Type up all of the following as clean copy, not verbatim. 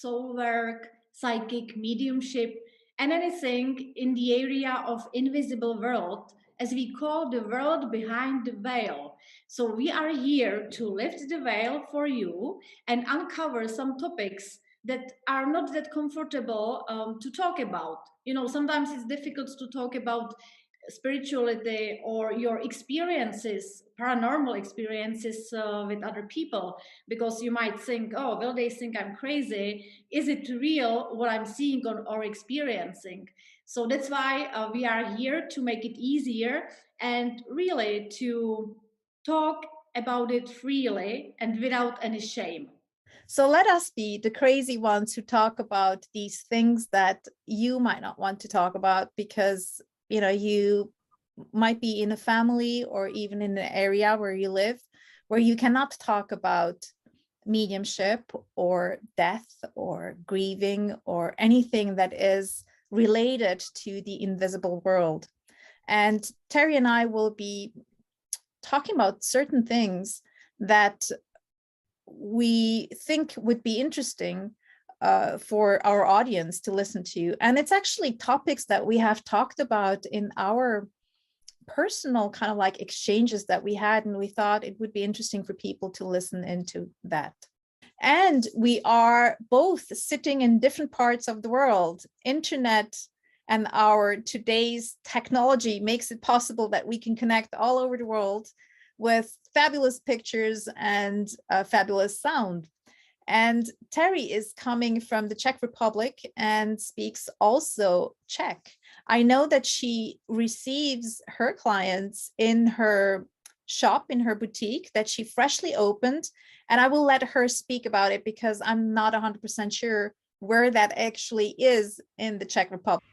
soul work, psychic, mediumship, and anything in the area of invisible world, as we call the world behind the veil. So we are here to lift the veil for you and uncover some topics that are not that comfortable to talk about. You know, sometimes it's difficult to talk about spirituality or your experiences, paranormal experiences with other people, because you might think, oh, will they think I'm crazy? Is it real what I'm seeing or experiencing? So that's why we are here to make it easier and really to talk about it freely and without any shame. So let us be the crazy ones who talk about these things that you might not want to talk about because, you know, you might be in a family or even in an area where you live, where you cannot talk about mediumship or death or grieving or anything that is related to the invisible world. And Teri and I will be talking about certain things that we think would be interesting for our audience to listen to. And it's actually topics that we have talked about in our personal kind of like exchanges that we had, and we thought it would be interesting for people to listen into that. And we are both sitting in different parts of the world. Internet and our today's technology makes it possible that we can connect all over the world with fabulous pictures and fabulous sound. And Teri is coming from the Czech Republic and speaks also Czech. I know that she receives her clients in her shop, in her boutique that she freshly opened. And I will let her speak about it because I'm not 100% sure where that actually is in the Czech Republic.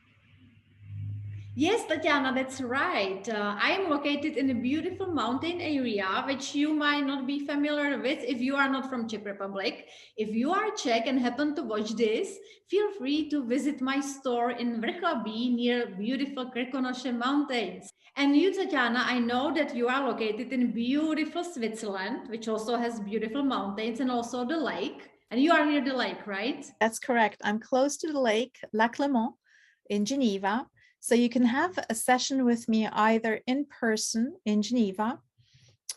Yes, Tatiana, that's right. I am located in a beautiful mountain area, which you might not be familiar with if you are not from Czech Republic. If you are Czech and happen to watch this, feel free to visit my store in Vrchlabí near beautiful Krkonoše mountains. And you, Tatiana, I know that you are located in beautiful Switzerland, which also has beautiful mountains and also the lake. And you are near the lake, right? That's correct. I'm close to the lake, Lac Léman in Geneva. So you can have a session with me either in person in Geneva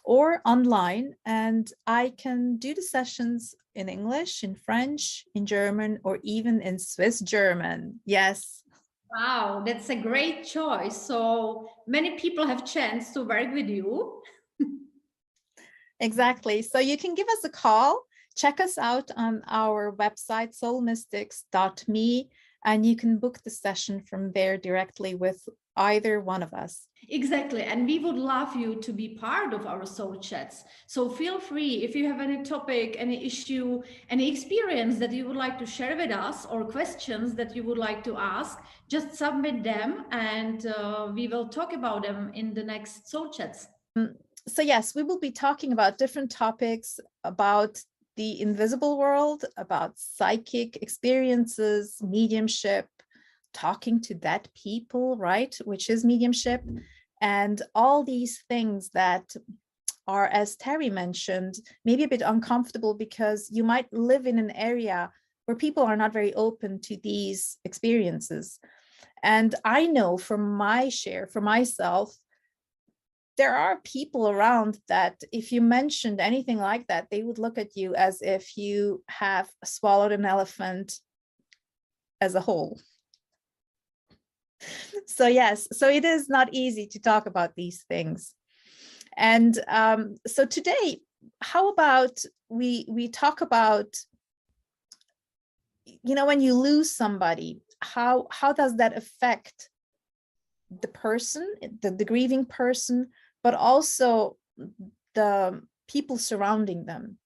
or online, and I can do the sessions in English, in French, in German, or even in Swiss German. Yes. Wow, that's a great choice. So many people have chance to work with you. Exactly. So you can give us a call. Check us out on our website, soulmystics.me, and you can book the session from there directly with either one of us. Exactly. And we would love you to be part of our soul chats. So feel free if you have any topic, any issue, any experience that you would like to share with us or questions that you would like to ask, just submit them and we will talk about them in the next soul chats. So yes, we will be talking about different topics about the invisible world, about psychic experiences, mediumship, talking to dead people, right? Which is mediumship, and all these things that are, as Teri mentioned, maybe a bit uncomfortable because you might live in an area where people are not very open to these experiences. And I know from my share, for myself, there are people around that if you mentioned anything like that, they would look at you as if you have swallowed an elephant as a whole. So yes, so it is not easy to talk about these things. And so today, how about we talk about, you know, when you lose somebody, how does that affect the person, the grieving person, but also the people surrounding them?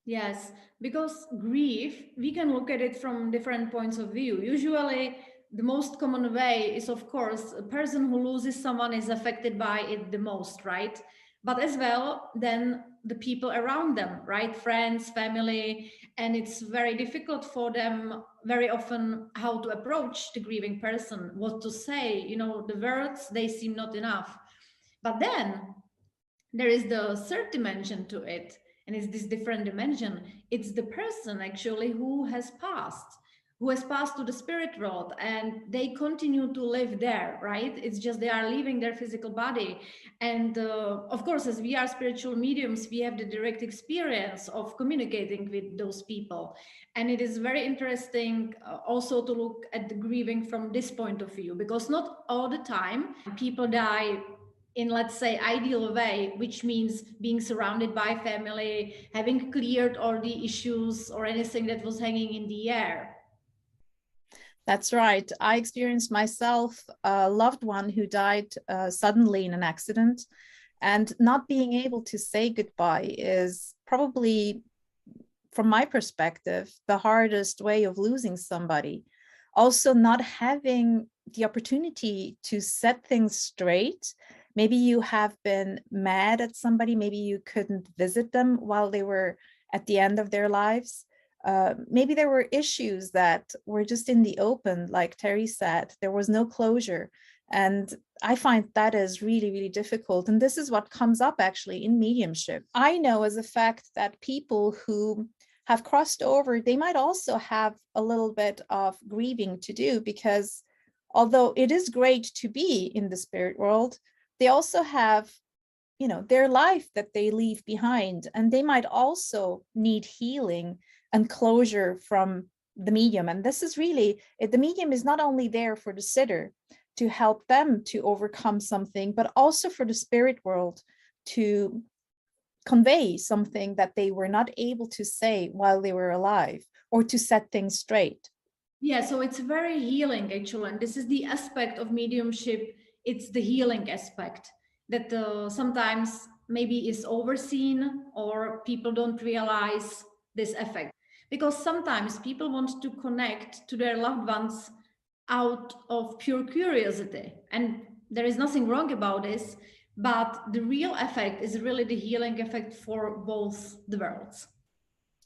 Yes, because grief, we can look at it from different points of view. Usually, the most common way is, of course, a person who loses someone is affected by it the most, right? But as well, then the people around them, right? Friends, family, and it's very difficult for them very often how to approach the grieving person, what to say, you know, the words, they seem not enough. But then there is the third dimension to it. and it's this different dimension. It's the person actually who has passed to the spirit world, and they continue to live there, right? It's just they are leaving their physical body. And of course, as we are spiritual mediums, we have the direct experience of communicating with those people. And it is very interesting also to look at the grieving from this point of view, because not all the time people die in, let's say, ideal way, which means being surrounded by family, having cleared all the issues or anything that was hanging in the air. That's right. I experienced myself a loved one who died suddenly in an accident, and not being able to say goodbye is probably, from my perspective, the hardest way of losing somebody. Also, not having the opportunity to set things straight. Maybe you have been mad at somebody, maybe you couldn't visit them while they were at the end of their lives. Maybe there were issues that were just in the open, like Teri said, there was no closure. And I find that is really, really difficult. And this is what comes up actually in mediumship. I know as a fact that people who have crossed over, they might also have a little bit of grieving to do, because although it is great to be in the spirit world, they also have, you know, their life that they leave behind, and they might also need healing and closure from the medium. And this is really, the medium is not only there for the sitter to help them to overcome something, but also for the spirit world to convey something that they were not able to say while they were alive, or to set things straight. Yeah, so it's very healing actually. And this is the aspect of mediumship. It's the healing aspect that sometimes maybe is overseen, or people don't realize this effect. Because sometimes people want to connect to their loved ones out of pure curiosity. And there is nothing wrong about this, but the real effect is really the healing effect for both the worlds.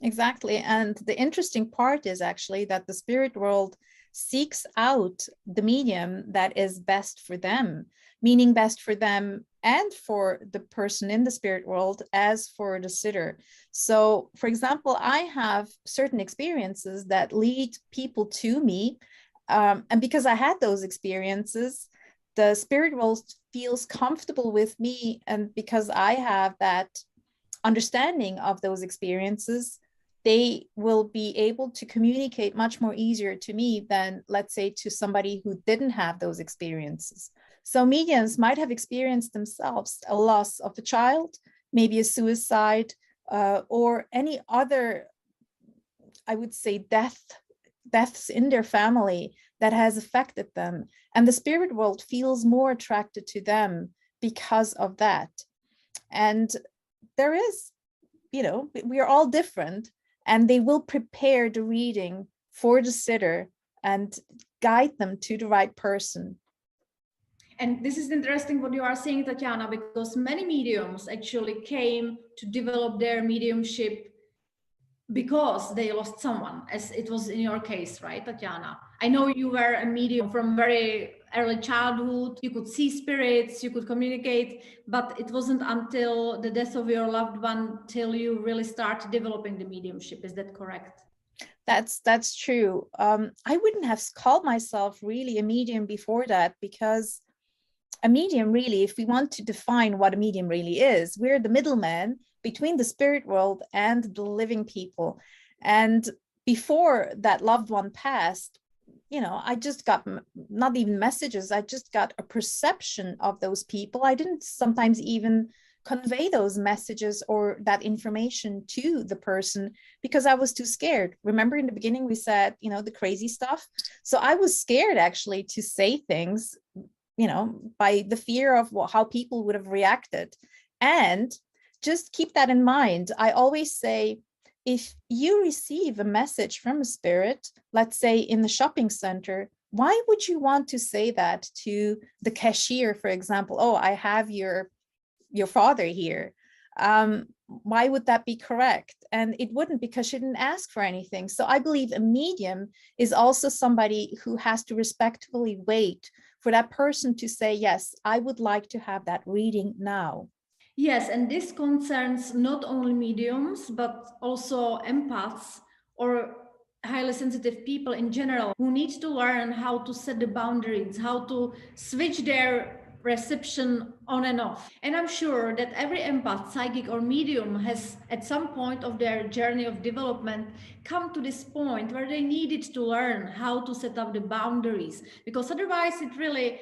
Exactly. And the interesting part is actually that the spirit world seeks out the medium that is best for them, meaning best for them and for the person in the spirit world as for the sitter. So, for example, I have certain experiences that lead people to me. And because I had those experiences, the spirit world feels comfortable with me. And because I have that understanding of those experiences, they will be able to communicate much more easier to me than, let's say, to somebody who didn't have those experiences. So mediums might have experienced themselves a loss of a child, maybe a suicide, or any other, I would say, deaths in their family that has affected them. And the spirit world feels more attracted to them because of that. And there is, you know, we are all different, and they will prepare the reading for the sitter and guide them to the right person. And this is interesting what you are saying, Tatiana, because many mediums actually came to develop their mediumship because they lost someone, as it was in your case, right, Tatiana? I know you were a medium from very early childhood. You could see spirits, you could communicate, but it wasn't until the death of your loved one till you really start developing the mediumship. Is that correct? That's true. I wouldn't have called myself really a medium before that, because a medium, really, if we want to define what a medium really is, we're the middleman between the spirit world and the living people. And before that loved one passed, you know, I just got not even messages, I just got a perception of those people. I didn't sometimes even convey those messages or that information to the person because I was too scared. Remember in the beginning we said, you know, the crazy stuff. So I was scared actually to say things, you know, by the fear of how people would have reacted. And just keep that in mind. I always say, if you receive a message from a spirit, let's say in the shopping center, why would you want to say that to the cashier, for example? Oh, I have your father here. Why would that be correct? And it wouldn't, because she didn't ask for anything. So I believe a medium is also somebody who has to respectfully wait for that person to say, yes, I would like to have that reading now. Yes, and this concerns not only mediums, but also empaths or highly sensitive people in general who need to learn how to set the boundaries, how to switch their reception on and off. And I'm sure that every empath, psychic, or medium has, at some point of their journey of development, come to this point where they needed to learn how to set up the boundaries, because otherwise it really,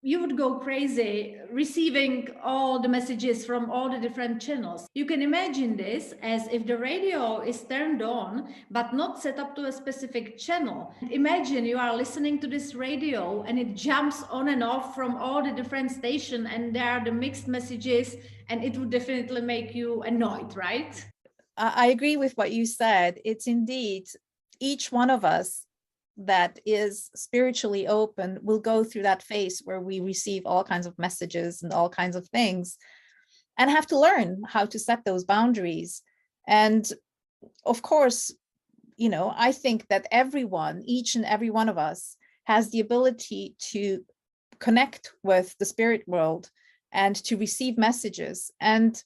you would go crazy receiving all the messages from all the different channels. You can imagine this as if the radio is turned on but not set up to a specific channel. Imagine you are listening to this radio and it jumps on and off from all the different stations and there are the mixed messages, and it would definitely make you annoyed, right? I agree with what you said. It's indeed each one of us that is spiritually open will go through that phase where we receive all kinds of messages and all kinds of things and have to learn how to set those boundaries. And of course, you know, I think that everyone, each and every one of us, has the ability to connect with the spirit world and to receive messages. And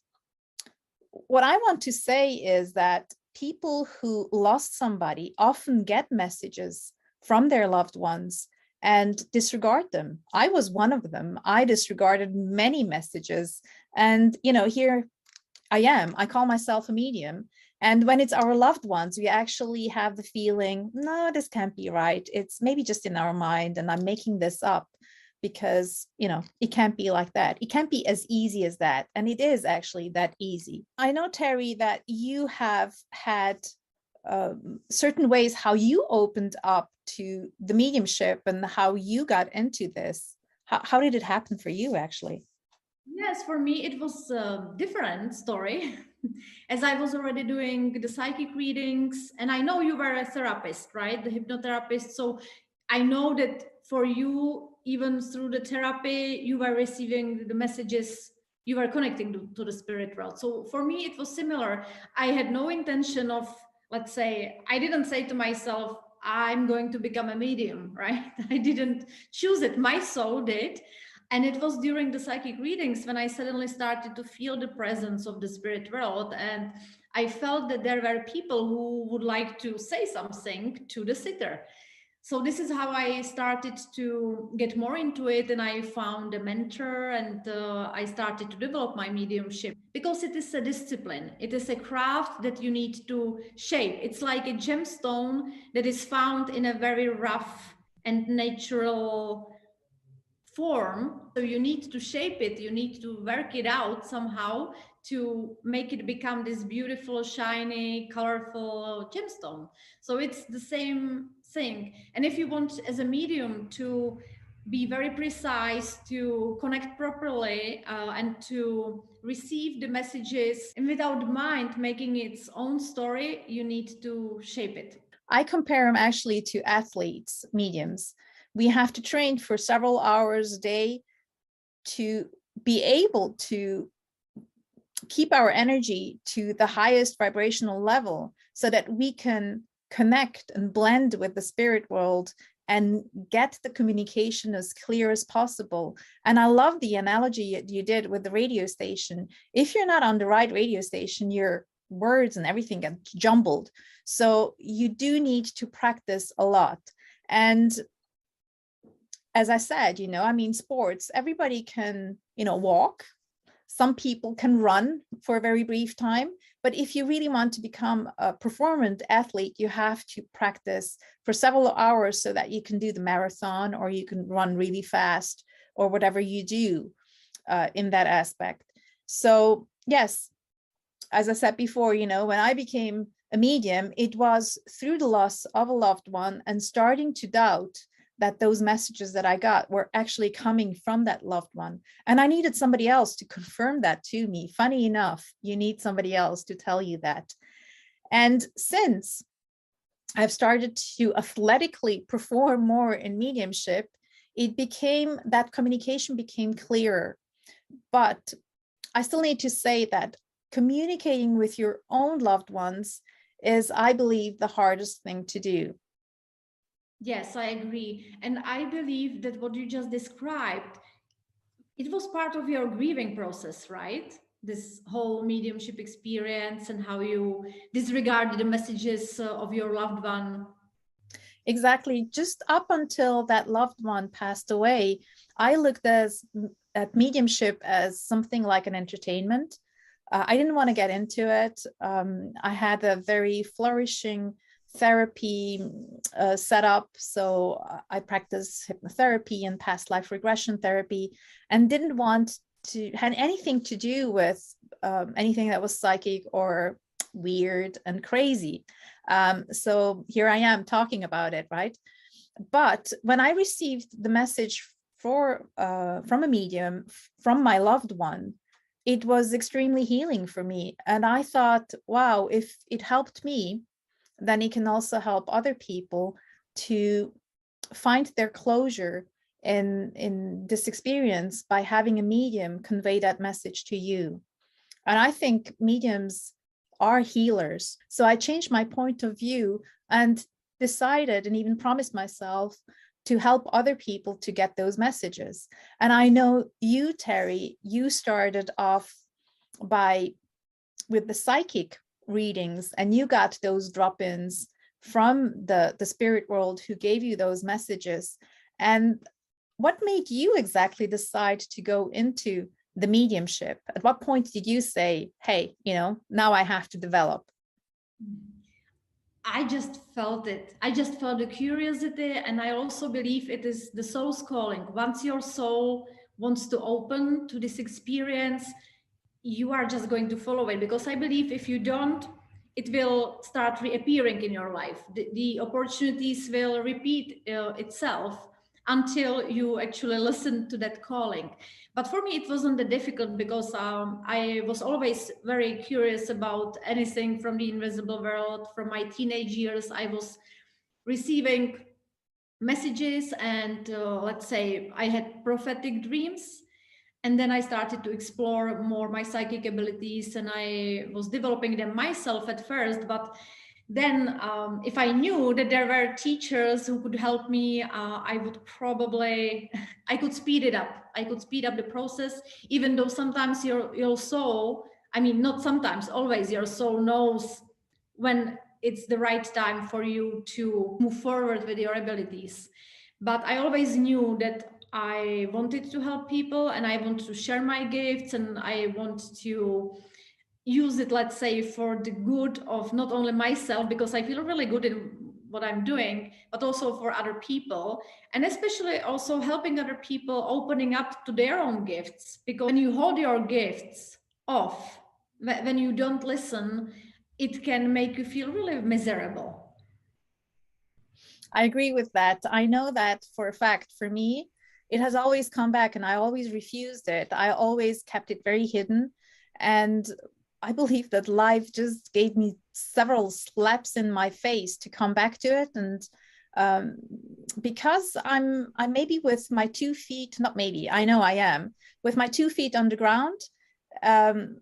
what I want to say is that people who lost somebody often get messages from their loved ones and disregard them. I was one of them. I disregarded many messages. And, you know, here I am. I call myself a medium. And when it's our loved ones, we actually have the feeling, no, this can't be right. It's maybe just in our mind and I'm making this up because, you know, it can't be like that. It can't be as easy as that. And it is actually that easy. I know, Teri, that you have had certain ways how you opened up to the mediumship and how you got into this. How did it happen for you, actually? Yes, for me, it was a different story. As I was already doing the psychic readings, and I know you were a therapist, right? The hypnotherapist. So I know that for you, even through the therapy, you were receiving the messages, you were connecting to the spirit world. So for me, it was similar. I had no intention of, let's say, I didn't say to myself, I'm going to become a medium, right? I didn't choose it. My soul did. And it was during the psychic readings when I suddenly started to feel the presence of the spirit world. And I felt that there were people who would like to say something to the sitter. So this is how I started to get more into it, and I found a mentor, and I started to develop my mediumship, because it is a discipline. It is a craft that you need to shape. It's like a gemstone that is found in a very rough and natural form. So you need to shape it, you need to work it out somehow to make it become this beautiful, shiny, colorful gemstone. So it's the same thing. And if you want, as a medium, to be very precise, to connect properly, and to receive the messages, and without the mind making its own story, you need to shape it. I compare them actually to athletes, mediums. We have to train for several hours a day to be able to keep our energy to the highest vibrational level so that we can connect and blend with the spirit world and get the communication as clear as possible. And I love the analogy you did with the radio station. If you're not on the right radio station, your words and everything get jumbled. So you do need to practice a lot. And as I said, you know, I mean, sports, everybody can, you know, walk. Some people can run for a very brief time, but if you really want to become a performant athlete, you have to practice for several hours so that you can do the marathon, or you can run really fast, or whatever you do in that aspect. So yes, as I said before, you know, when I became a medium, it was through the loss of a loved one and starting to doubt that those messages that I got were actually coming from that loved one. And I needed somebody else to confirm that to me. Funny enough, you need somebody else to tell you that. And since I've started to athletically perform more in mediumship, it became, that communication became clearer. But I still need to say that communicating with your own loved ones is, I believe, the hardest thing to do. Yes, I agree. And I believe that what you just described it was part of your grieving process, right? This whole mediumship experience and how you disregarded the messages of your loved one. Exactly. Just up until that loved one passed away, I looked at mediumship as something like an entertainment. I didn't want to get into it. I had a very flourishing therapy set up. So I practiced hypnotherapy and past life regression therapy, and didn't want to have anything to do with anything that was psychic or weird and crazy. So here I am talking about it, right? But when I received the message from a medium, from my loved one, it was extremely healing for me. And I thought, wow, if it helped me, then it can also help other people to find their closure in this experience by having a medium convey that message to you. And I think mediums are healers. So I changed my point of view and decided and even promised myself to help other people to get those messages. And I know you, Teri, you started off with the psychic readings, and you got those drop-ins from the spirit world who gave you those messages. And what made you exactly decide to go into the mediumship? At what point did you say, hey, now I have to develop? I just felt it. I just felt the curiosity, and I also believe it is the soul's calling. Once your soul wants to open to this experience, you are just going to follow it, because I believe if you don't, it will start reappearing in your life. The opportunities will repeat itself until you actually listen to that calling. But for me, it wasn't that difficult, because I was always very curious about anything from the invisible world. From my teenage years, I was receiving messages, and let's say I had prophetic dreams. And then I started to explore more my psychic abilities, and I was developing them myself at first. But then if I knew that there were teachers who could help me, I could speed it up. I could speed up the process, even though sometimes your soul, I mean, not sometimes, always your soul knows when it's the right time for you to move forward with your abilities. But I always knew that I wanted to help people, and I want to share my gifts, and I want to use it, let's say, for the good of not only myself, because I feel really good in what I'm doing, but also for other people, and especially also helping other people opening up to their own gifts. Because when you hold your gifts off, when you don't listen, it can make you feel really miserable. I agree with that. I know that for a fact. For me, it has always come back, and I always refused it. I always kept it very hidden. And I believe that life just gave me several slaps in my face to come back to it. And because I'm maybe with my 2 feet, not maybe, I know I am, with my 2 feet underground,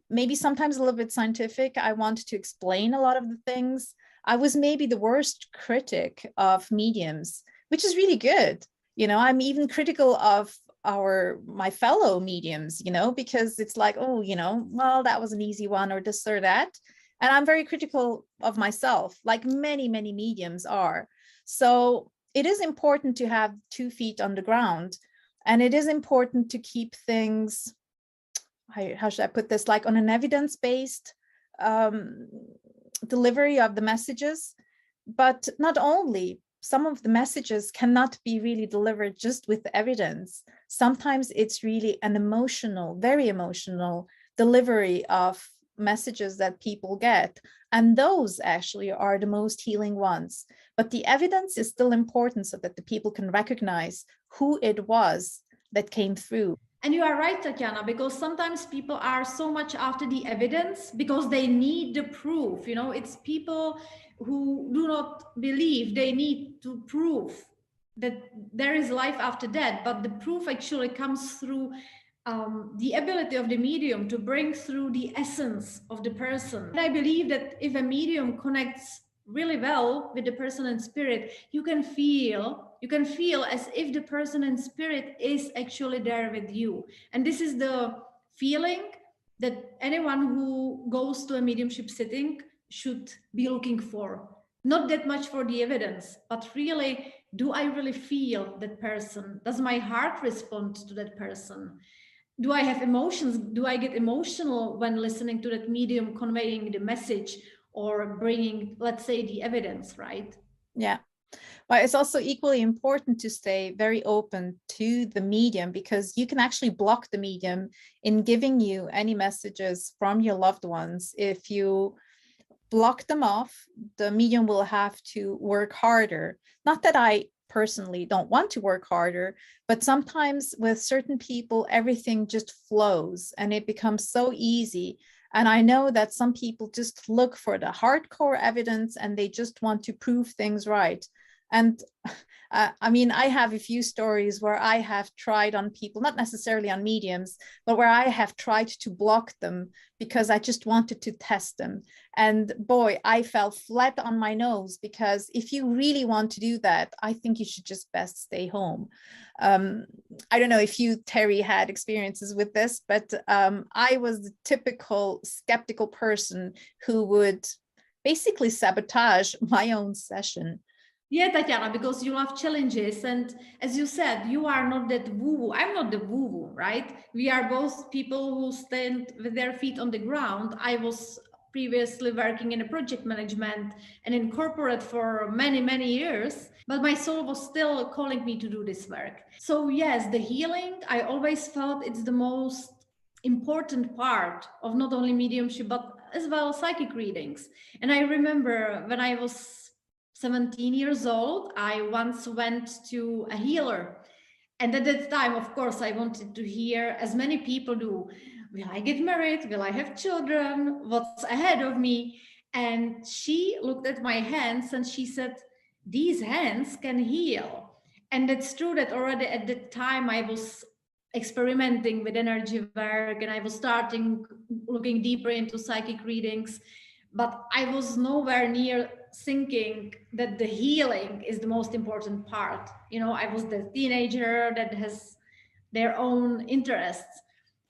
maybe sometimes a little bit scientific. I want to explain a lot of the things. I was maybe the worst critic of mediums, which is really good. I'm even critical of my fellow mediums, because it's like, oh, well, that was an easy one, or this or that. And I'm very critical of myself, like many, many mediums are. So it is important to have 2 feet on the ground. And it is important to keep things, how should I put this, like on an evidence-based delivery of the messages. But not only, some of the messages cannot be really delivered just with evidence. Sometimes it's really an emotional, very emotional delivery of messages that people get. And those actually are the most healing ones. But the evidence is still important so that the people can recognize who it was that came through. And you are right, Tatiana, because sometimes people are so much after the evidence because they need the proof. It's people who do not believe, they need to prove that there is life after death. But the proof actually comes through the ability of the medium to bring through the essence of the person. And I believe that if a medium connects really well with the person in spirit, you can feel You can feel as if the person in spirit is actually there with you. And this is the feeling that anyone who goes to a mediumship sitting should be looking for. Not that much for the evidence, but really, do I really feel that person? Does my heart respond to that person? Do I have emotions? Do I get emotional when listening to that medium conveying the message or bringing, let's say, the evidence, right? Yeah. But it's also equally important to stay very open to the medium, because you can actually block the medium in giving you any messages from your loved ones. If you block them off, the medium will have to work harder. Not that I personally don't want to work harder, but sometimes with certain people, everything just flows and it becomes so easy. And I know that some people just look for the hardcore evidence and they just want to prove things right. And I mean, I have a few stories where I have tried on people, not necessarily on mediums, but where I have tried to block them because I just wanted to test them. And boy, I fell flat on my nose, because if you really want to do that, I think you should just best stay home. I don't know if you, Teri, had experiences with this, but I was the typical skeptical person who would basically sabotage my own session. Yeah, Tatiana, because you love challenges. And as you said, you are not that woo-woo. I'm not the woo-woo, right? We are both people who stand with their feet on the ground. I was previously working in a project management and in corporate for many, many years, but my soul was still calling me to do this work. So yes, the healing, I always felt it's the most important part of not only mediumship, but as well psychic readings. And I remember when I was 17 years old, I once went to a healer. And at that time, of course, I wanted to hear, as many people do, will I get married? Will I have children? What's ahead of me? And she looked at my hands and she said, these hands can heal. And it's true that already at that time I was experimenting with energy work and I was starting looking deeper into psychic readings, but I was nowhere near thinking that the healing is the most important part. You know, I was the teenager that has their own interests,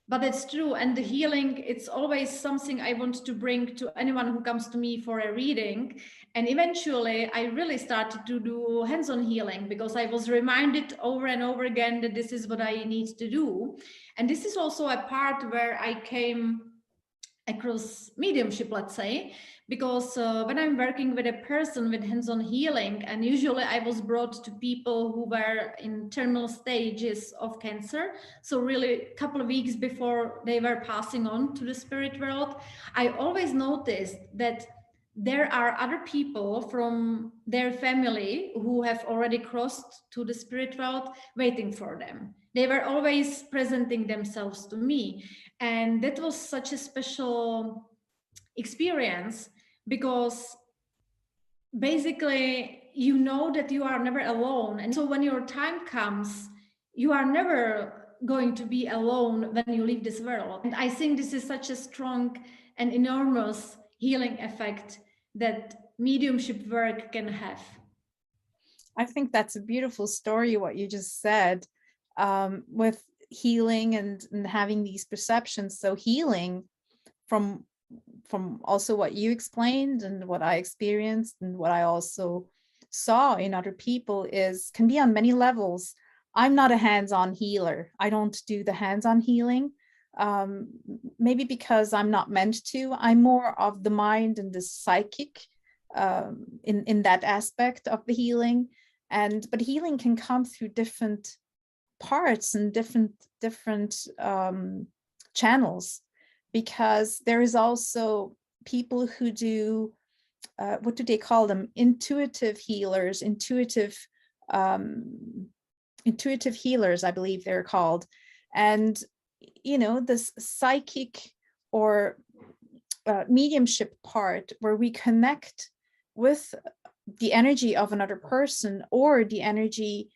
but it's true. And the healing, it's always something I want to bring to anyone who comes to me for a reading. And eventually I really started to do hands-on healing because I was reminded over and over again that this is what I need to do. And this is also a part where I came across mediumship, let's say, because when I'm working with a person with hands-on healing, and usually I was brought to people who were in terminal stages of cancer, so really a couple of weeks before they were passing on to the spirit world, I always noticed that there are other people from their family who have already crossed to the spirit world waiting for them. They were always presenting themselves to me. And that was such a special experience because basically you know that you are never alone. And so when your time comes, you are never going to be alone when you leave this world. And I think this is such a strong and enormous healing effect that mediumship work can have. I think that's a beautiful story, what you just said, with healing and having these perceptions. So healing from also what you explained and what I experienced and what I also saw in other people can be on many levels. I'm not a hands-on healer. I don't do the hands-on healing, maybe because I'm not meant to. I'm more of the mind and the psychic in that aspect of the healing. But healing can come through different parts and different channels, because there is also people who do what do they call them? Intuitive healers, intuitive healers, I believe they're called. And you know, this psychic or mediumship part where we connect with the energy of another person or the energy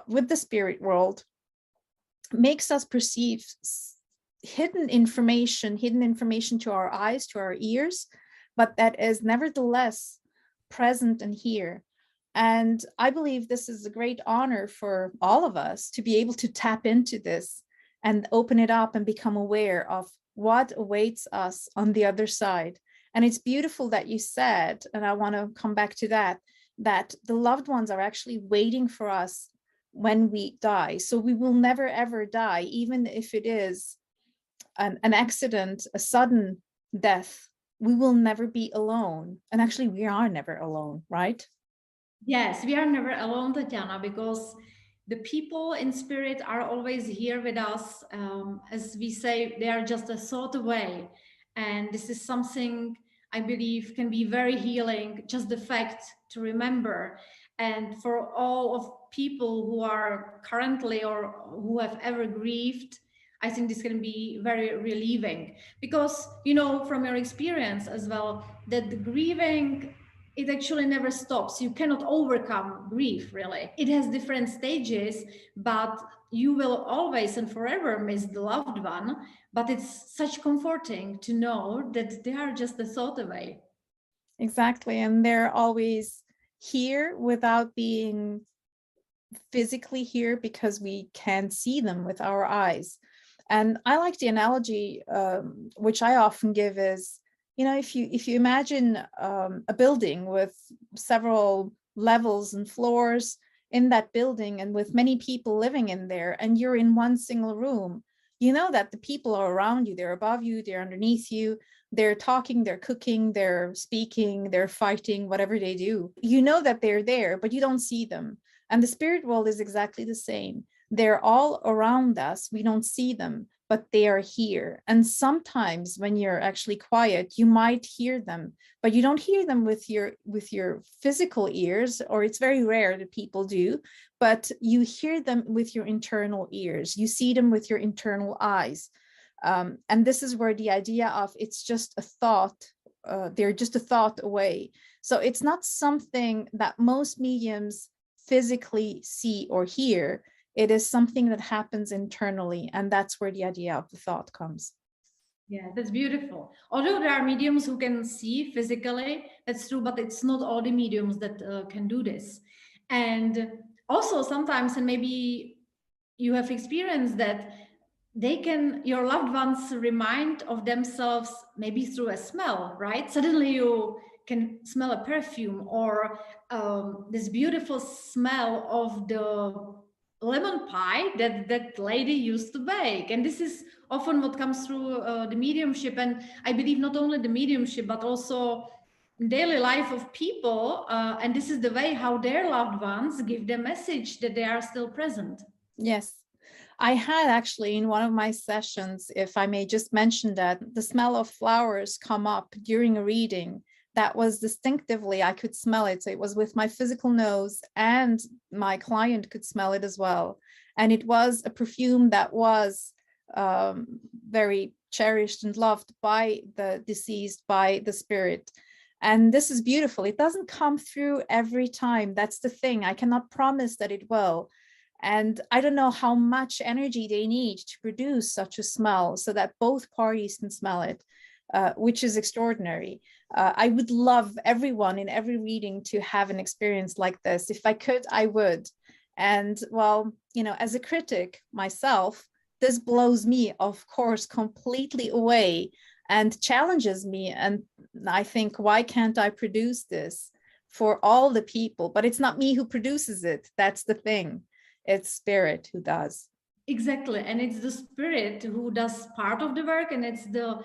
with the spirit world makes us perceive hidden information to our eyes, to our ears, but that is nevertheless present and here. And I believe this is a great honor for all of us to be able to tap into this and open it up and become aware of what awaits us on the other side. And it's beautiful that you said, and I want to come back to that, that the loved ones are actually waiting for us when we die. So we will never, ever die, even if it is an accident, a sudden death. We will never be alone. And actually, we are never alone, right? Yes, we are never alone, Tatiana, because the people in spirit are always here with us. As we say, they are just a thought away. And this is something I believe can be very healing, just the fact to remember. And for all of people who are currently or who have ever grieved, I think this can be very relieving because, you know, from your experience as well, that the grieving, it actually never stops. You cannot overcome grief, really. It has different stages, but you will always and forever miss the loved one. But it's such comforting to know that they are just a thought away. Exactly. And they're always here without being physically here because we can see them with our eyes. And I like the analogy, which I often give is, you know, if you imagine a building with several levels and floors in that building and with many people living in there, and you're in one single room, you know that the people are around you, they're above you, they're underneath you, they're talking, they're cooking, they're speaking, they're fighting, whatever they do. You know that they're there, but you don't see them. And the spirit world is exactly the same. They're all around us. We don't see them, but they are here. And sometimes when you're actually quiet, you might hear them, but you don't hear them with your physical ears, or it's very rare that people do, but you hear them with your internal ears. You see them with your internal eyes. And this is where the idea of it's just a thought, they're just a thought away. So it's not something that most mediums physically see or hear. It is something that happens internally, and that's where the idea of the thought comes. Yeah, that's beautiful. Although there are mediums who can see physically, that's true, but it's not all the mediums that can do this. And also sometimes, and maybe you have experienced that, they can, your loved ones remind of themselves maybe through a smell, right? Suddenly you can smell a perfume or this beautiful smell of the lemon pie that lady used to bake. And this is often what comes through the mediumship. And I believe not only the mediumship, but also daily life of people. And this is the way how their loved ones give the message that they are still present. Yes. I had actually in one of my sessions, if I may just mention that, the smell of flowers come up during a reading. That was distinctively, I could smell it. So it was with my physical nose, and my client could smell it as well. And it was a perfume that was very cherished and loved by the deceased, by the spirit. And this is beautiful. It doesn't come through every time. That's the thing. I cannot promise that it will. And I don't know how much energy they need to produce such a smell so that both parties can smell it, which is extraordinary. I would love everyone in every reading to have an experience like this. If I could, I would. And well, you know, as a critic myself, this blows me, of course, completely away and challenges me. And I think, why can't I produce this for all the people? But it's not me who produces it. That's the thing. It's spirit who does. Exactly. And it's the spirit who does part of the work, and it's the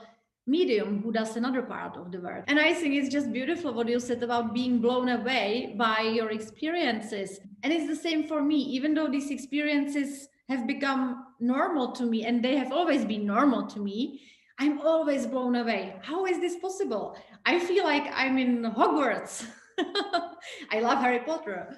medium who does another part of the work. And I think it's just beautiful what you said about being blown away by your experiences. And it's the same for me, even though these experiences have become normal to me, and they have always been normal to me, I'm always blown away. How is this possible? I feel like I'm in Hogwarts. I love Harry Potter.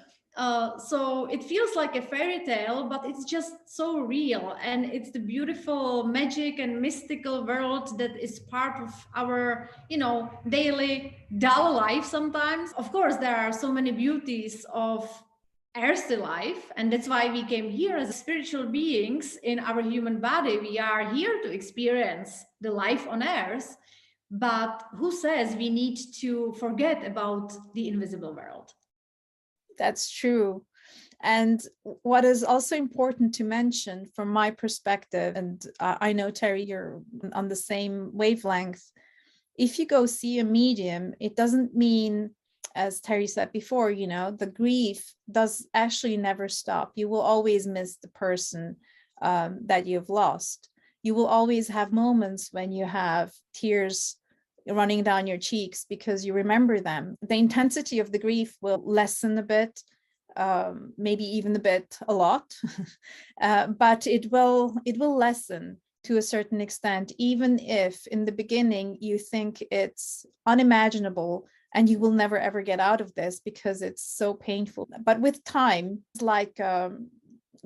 So it feels like a fairy tale, but it's just so real. And it's the beautiful magic and mystical world that is part of our, you know, daily dull life sometimes. Of course, there are so many beauties of earthly life, and that's why we came here as spiritual beings in our human body. We are here to experience the life on earth. But who says we need to forget about the invisible world? That's true. And what is also important to mention from my perspective, and I know, Teri, you're on the same wavelength. If you go see a medium, it doesn't mean, as Teri said before, you know, the grief does actually never stop. You will always miss the person that you've lost. You will always have moments when you have tears running down your cheeks because you remember them. The intensity of the grief will lessen a bit, maybe even a lot, but it will lessen to a certain extent, even if in the beginning you think it's unimaginable and you will never ever get out of this because it's so painful. But with time, it's like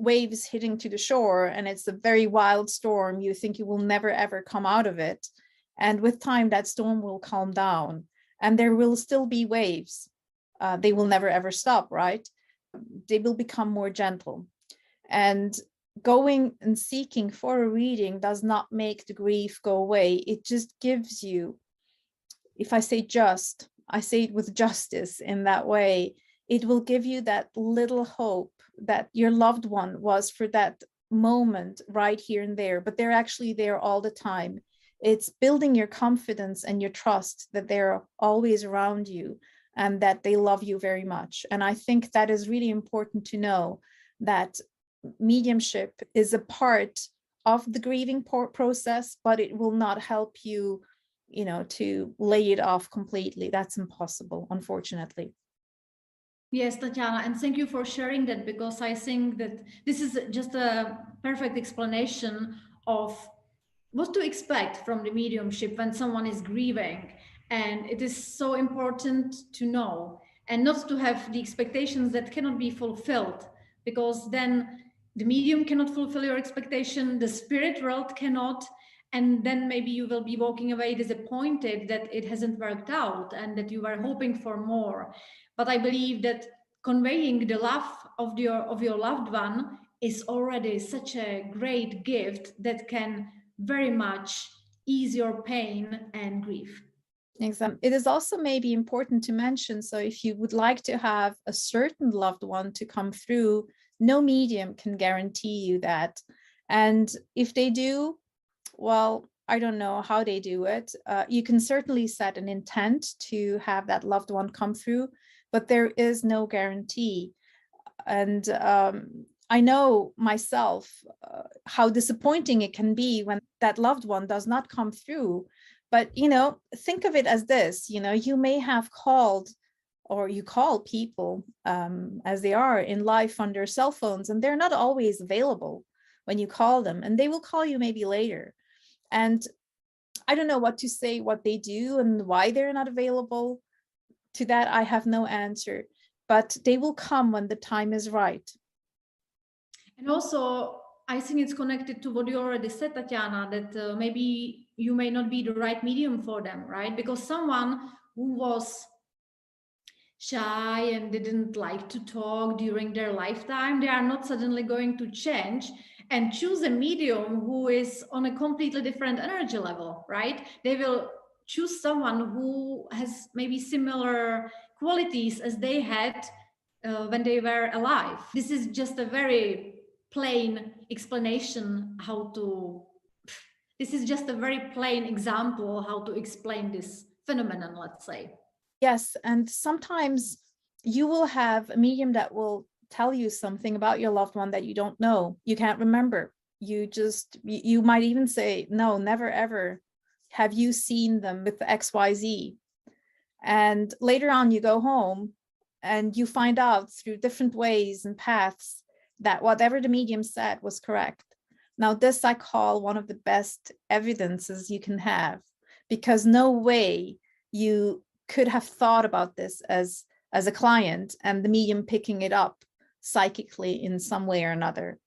waves hitting to the shore, and it's a very wild storm. You think you will never ever come out of it, and with time that storm will calm down, and there will still be waves. They will never ever stop, right? They will become more gentle. And going and seeking for a reading does not make the grief go away. It just gives you, if I say just, I say it with justice in that way, it will give you that little hope that your loved one was for that moment right here and there, but they're actually there all the time. It's building your confidence and your trust that they're always around you and that they love you very much. And I think that is really important to know, that mediumship is a part of the grieving process, but it will not help you, you know, to lay it off completely. That's impossible, unfortunately. Yes, Tatiana, and thank you for sharing that, because I think that this is just a perfect explanation of what to expect from the mediumship when someone is grieving. And it is so important to know and not to have the expectations that cannot be fulfilled, because then the medium cannot fulfill your expectation, the spirit world cannot, and then maybe you will be walking away disappointed that it hasn't worked out and that you were hoping for more. But I believe that conveying the love of your loved one is already such a great gift that can very much ease your pain and grief. Exactly. It is also maybe important to mention, so if you would like to have a certain loved one to come through, no medium can guarantee you that. And if they do, well, I don't know how they do it. You can certainly set an intent to have that loved one come through, but there is no guarantee. And I know myself how disappointing it can be when that loved one does not come through. But, you know, think of it as this, you know, you may have called, or you call people as they are in life on their cell phones, and they're not always available when you call them, and they will call you maybe later. And I don't know what to say, what they do and why they're not available. To that, I have no answer, but they will come when the time is right. And also, I think it's connected to what you already said, Tatiana, that maybe you may not be the right medium for them, right? Because someone who was shy and didn't like to talk during their lifetime, they are not suddenly going to change and choose a medium who is on a completely different energy level, right? They will choose someone who has maybe similar qualities as they had when they were alive. This is just a very plain explanation how to, this is just a very plain example how to explain this phenomenon, let's say. Yes, and sometimes you will have a medium that will tell you something about your loved one that you don't know. You can't remember. You might even say, no, never ever have you seen them with the XYZ. And later on you go home and you find out through different ways and paths that whatever the medium said was correct. Now, this I call one of the best evidences you can have, because no way you could have thought about this as a client and the medium picking it up psychically in some way or another.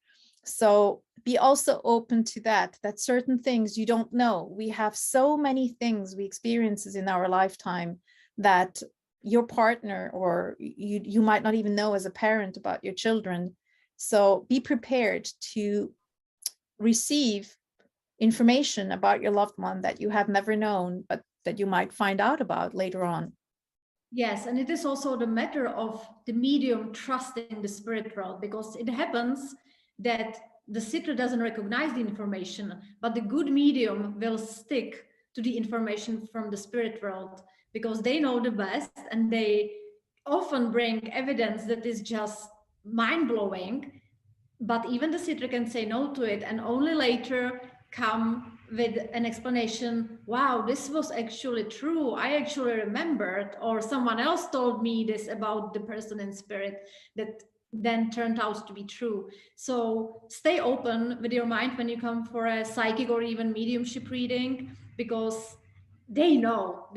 So be also open to that certain things you don't know. We have so many things we experiences in our lifetime that your partner or you might not even know as a parent about your children. So be prepared to receive information about your loved one that you have never known, but that you might find out about later on. Yes, and it is also the matter of the medium trusting the spirit world, because it happens that the sitter doesn't recognize the information, but the good medium will stick to the information from the spirit world because they know the best, and they often bring evidence that is just mind blowing. But even the sitter can say no to it and only later come with an explanation. Wow, this was actually true, I actually remembered, or someone else told me this about the person in spirit that then turned out to be true. So stay open with your mind when you come for a psychic or even mediumship reading, because they know.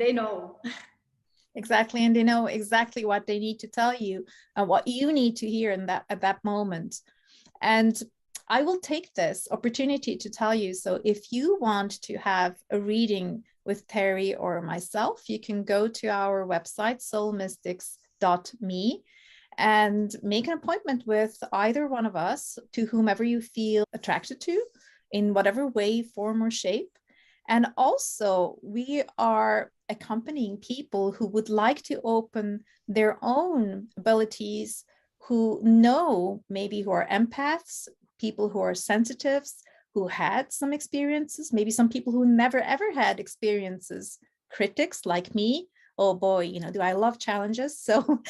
Exactly, and they know exactly what they need to tell you and what you need to hear in that at that moment. And I will take this opportunity to tell you, so if you want to have a reading with Teri or myself, you can go to our website, soulmystics.me, and make an appointment with either one of us, to whomever you feel attracted to, in whatever way, form, or shape. And also, we are accompanying people who would like to open their own abilities, who know, maybe who are empaths, people who are sensitives, who had some experiences, maybe some people who never ever had experiences, critics like me. Oh boy, you know, do I love challenges? So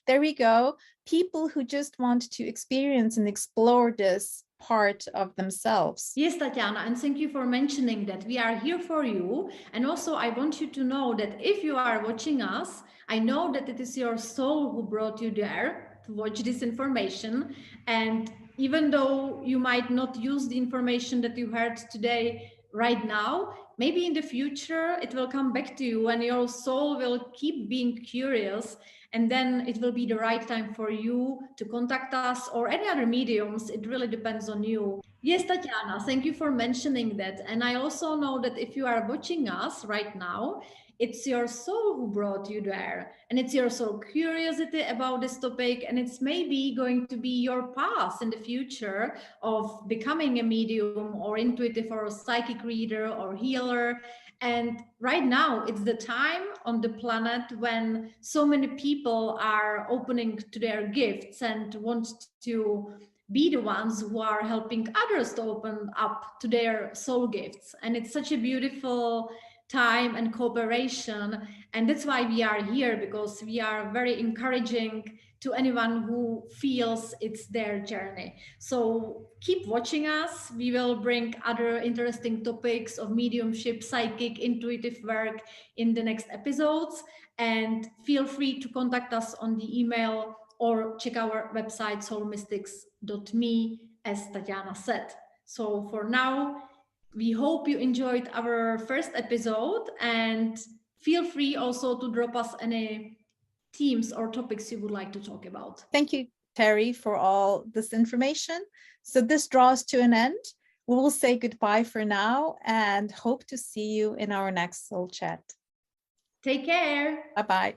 there we go. People who just want to experience and explore this part of themselves. Yes, Tatiana, and thank you for mentioning that. We are here for you. And also, I want you to know that if you are watching us, I know that it is your soul who brought you there to watch this information. And even though you might not use the information that you heard today right now, maybe in the future it will come back to you and your soul will keep being curious, and then it will be the right time for you to contact us or any other mediums. It really depends on you. Yes, Tatiana, thank you for mentioning that. And I also know that if you are watching us right now, it's your soul who brought you there. And it's your soul curiosity about this topic. And it's maybe going to be your path in the future of becoming a medium or intuitive or psychic reader or healer. And right now, it's the time on the planet when so many people are opening to their gifts and want to be the ones who are helping others to open up to their soul gifts. And it's such a beautiful time and cooperation. And that's why we are here, because we are very encouraging to anyone who feels it's their journey. So keep watching us. We will bring other interesting topics of mediumship, psychic, intuitive work in the next episodes. And feel free to contact us on the email or check our website, soulmystics.me, as Tatiana said. So for now, we hope you enjoyed our first episode, and feel free also to drop us any themes or topics you would like to talk about. Thank you, Teri, for all this information. So this draws to an end. We will say goodbye for now and hope to see you in our next Soul Chat. Take care. Bye-bye.